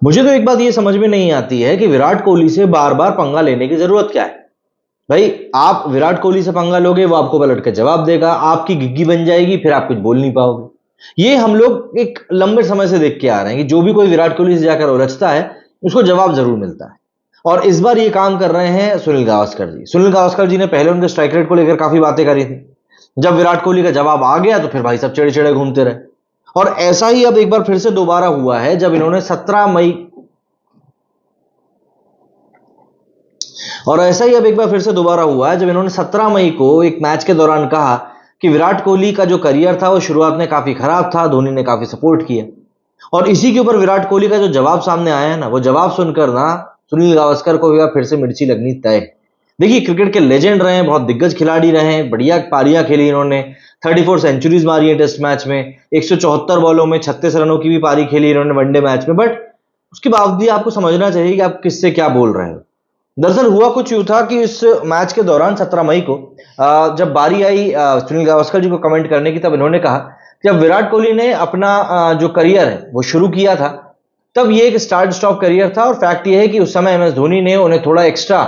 मुझे तो एक बात ये समझ में नहीं आती है कि विराट कोहली से बार बार पंगा लेने की जरूरत क्या है। भाई, आप विराट कोहली से पंगा लोगे, वो आपको पलट के जवाब देगा, आपकी गिग्गी बन जाएगी, फिर आप कुछ बोल नहीं पाओगे। ये हम लोग एक लंबे समय से देख के आ रहे हैं कि जो भी कोई विराट कोहली से जाकर उलझता है, उसको जवाब जरूर मिलता है। और इस बार ये काम कर रहे हैं सुनील गावस्कर जी। सुनील गावस्कर जी ने पहले उनके स्ट्राइक रेट को लेकर काफी बातें करी थी। जब विराट कोहली का जवाब आ गया तो फिर भाई सब चिड़े चिड़े घूमते रहे। और ऐसा ही अब एक बार फिर से दोबारा हुआ है, जब इन्होंने 17 मई और ऐसा ही अब एक बार फिर से दोबारा हुआ है जब इन्होंने 17 मई को एक मैच के दौरान कहा कि विराट कोहली का जो करियर था वो शुरुआत में काफी खराब था, धोनी ने काफी सपोर्ट किया। और इसी के ऊपर विराट कोहली का जो जवाब सामने आया है ना, वो जवाब सुनकर ना सुनील गावस्कर को भी फिर से मिर्ची लगनी तय है। देखिए, क्रिकेट के लेजेंड रहे हैं, बहुत दिग्गज खिलाड़ी रहे हैं, बढ़िया पारियां खेली इन्होंने, 34 सेंचुरीज मारी है टेस्ट मैच में, 174 बॉलों में 36 रनों की भी पारी खेली इन्होंने वनडे मैच में। बट उसके बावजूद आपको समझना चाहिए कि आप किससे क्या बोल रहे हो। दरअसल हुआ कुछ यूं था कि इस मैच के दौरान 17 मई को जब बारी आई सुनील गावस्कर जी को कमेंट करने की, तब इन्होंने कहा कि जब विराट कोहली ने अपना जो करियर है वो शुरू किया था, तब ये एक स्टार्ट स्टॉप करियर था। और फैक्ट ये है कि उस समय MS धोनी ने उन्हें थोड़ा एक्स्ट्रा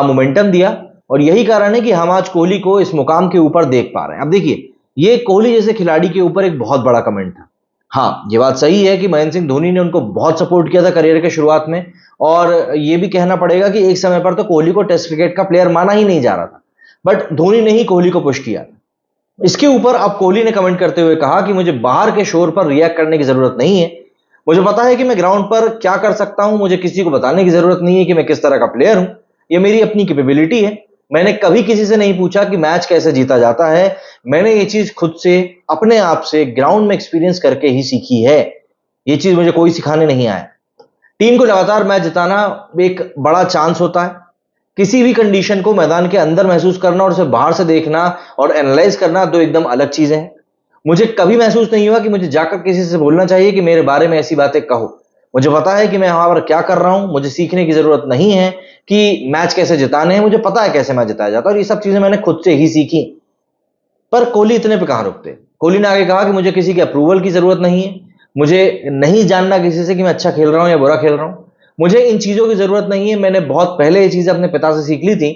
मोमेंटम दिया, और यही कारण है कि हम आज कोहली को इस मुकाम के ऊपर देख पा रहे हैं। अब देखिए, ये कोहली जैसे खिलाड़ी के ऊपर एक बहुत बड़ा कमेंट था। हाँ, ये बात सही है कि महेंद्र सिंह धोनी ने उनको बहुत सपोर्ट किया था करियर के शुरुआत में। और ये भी कहना पड़ेगा कि एक समय पर तो कोहली को टेस्ट क्रिकेट का प्लेयर माना ही नहीं जा रहा था, बट धोनी ने ही कोहली को पुश किया था। इसके ऊपर अब कोहली ने कमेंट करते हुए कहा कि मुझे बाहर के शोर पर रिएक्ट करने की जरूरत नहीं है। मुझे पता है कि मैं ग्राउंड पर क्या कर सकता हूं, मुझे किसी को बताने की जरूरत नहीं है कि मैं किस तरह का प्लेयर हूं। ये मेरी अपनी कैपेबिलिटी है। मैंने कभी किसी से नहीं पूछा कि मैच कैसे जीता जाता है। मैंने ये चीज खुद से, अपने आप से ग्राउंड में एक्सपीरियंस करके ही सीखी है। ये चीज मुझे कोई सिखाने नहीं आया। टीम को लगातार मैच जिताना एक बड़ा चांस होता है। किसी भी कंडीशन को मैदान के अंदर महसूस करना और उसे बाहर से देखना और एनालाइज करना दो एकदम अलग चीजें हैं। मुझे कभी महसूस नहीं हुआ कि मुझे जाकर किसी से बोलना चाहिए कि मेरे बारे में ऐसी बातें कहो। मुझे पता है कि मैं वहां पर क्या कर रहा हूं। मुझे सीखने की जरूरत नहीं है कि मैच कैसे जिताने हैं। मुझे पता है कैसे मैच जिताया जाता है, और ये सब चीजें मैंने खुद से ही सीखी। पर कोहली इतने पे कहां रुकते। कोहली ने आगे कहा कि मुझे किसी के अप्रूवल की जरूरत नहीं है। मुझे नहीं जानना किसी से कि मैं अच्छा खेल रहा हूं या बुरा खेल रहा हूं। मुझे इन चीजों की जरूरत नहीं है। मैंने बहुत पहले ये चीजें अपने पिता से सीख ली थी।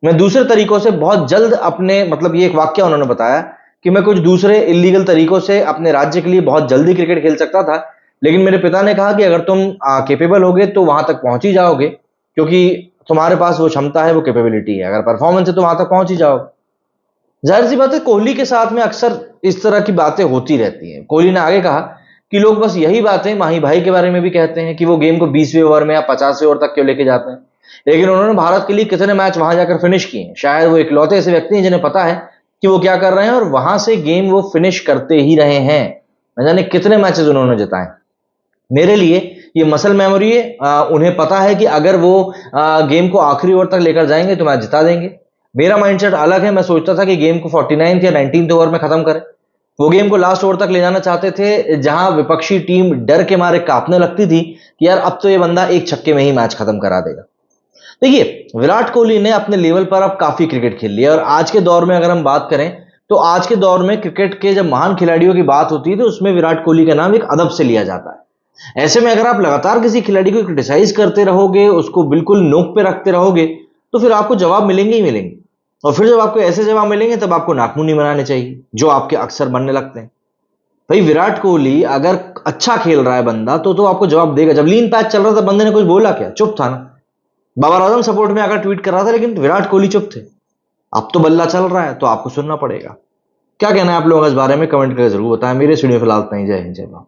मैं दूसरे तरीकों से बहुत जल्द अपने, मतलब ये एक वाक्य उन्होंने बताया कि मैं कुछ दूसरे इलीगल तरीकों से अपने राज्य के लिए बहुत जल्दी क्रिकेट खेल सकता था, लेकिन मेरे पिता ने कहा कि अगर तुम केपेबल होगे तो वहां तक पहुंच ही जाओगे, क्योंकि तुम्हारे पास वो क्षमता है, वो कैपेबिलिटी है। अगर परफॉर्मेंस है तो वहां तक पहुंच ही जाओगे। जाहिर सी बात है, कोहली के साथ में अक्सर इस तरह की बातें होती रहती हैं। कोहली ने आगे कहा कि लोग बस यही बातें माही भाई के बारे में भी कहते हैं कि वो गेम को 20वें ओवर में या 50वें ओवर तक क्यों लेके जाते हैं, लेकिन उन्होंने भारत के लिए कितने मैच वहां जाकर फिनिश किए हैं। शायद वो इकलौते ऐसे व्यक्ति हैं जिन्हें पता है कि वो क्या कर रहे हैं, और वहां से गेम वो फिनिश करते ही रहे हैं। न जाने कितने मैचेस उन्होंने जिताए। मेरे लिए ये मसल मेमोरी है। उन्हें पता है कि अगर वो गेम को आखिरी ओवर तक लेकर जाएंगे तो मैच जिता देंगे। मेरा माइंडसेट अलग है। मैं सोचता था कि गेम को 49th या 19th ओवर में खत्म करें। वो गेम को लास्ट ओवर तक ले जाना चाहते थे, जहां विपक्षी टीम डर के मारे कांपने लगती थी कि यार अब तो ये बंदा एक छक्के में ही मैच खत्म करा देगा। देखिए, विराट कोहली ने अपने लेवल पर अब काफी क्रिकेट खेल लिया, और आज के दौर में अगर हम बात करें तो आज के दौर में क्रिकेट के जब महान खिलाड़ियों की बात होती है तो उसमें विराट कोहली का नाम एक अदब से लिया जाता है। ऐसे में अगर आप लगातार किसी खिलाड़ी को क्रिटिसाइज करते रहोगे, उसको बिल्कुल नोक पे रखते रहोगे, तो फिर आपको जवाब मिलेंगे ही मिलेंगे। और फिर जब आपको ऐसे जवाब मिलेंगे तब आपको नाखून नहीं बनाने चाहिए, जो आपके अक्सर बनने लगते हैं। भाई, विराट कोहली अगर अच्छा खेल रहा है बंदा तो आपको जवाब देगा। जब लीन पैच चल रहा था, बंदे ने कुछ बोला क्या? चुप था ना। बाबर आजम सपोर्ट में आकर ट्वीट कर रहा था, लेकिन विराट कोहली चुप थे। अब तो बल्ला चल रहा है तो आपको सुनना पड़ेगा। क्या कहना है आप लोगों का इस बारे में? कमेंट करके जरूर बताएं। मेरे स्टूडियो फिलहाल इतना ही। जय हिंद, जय भारत।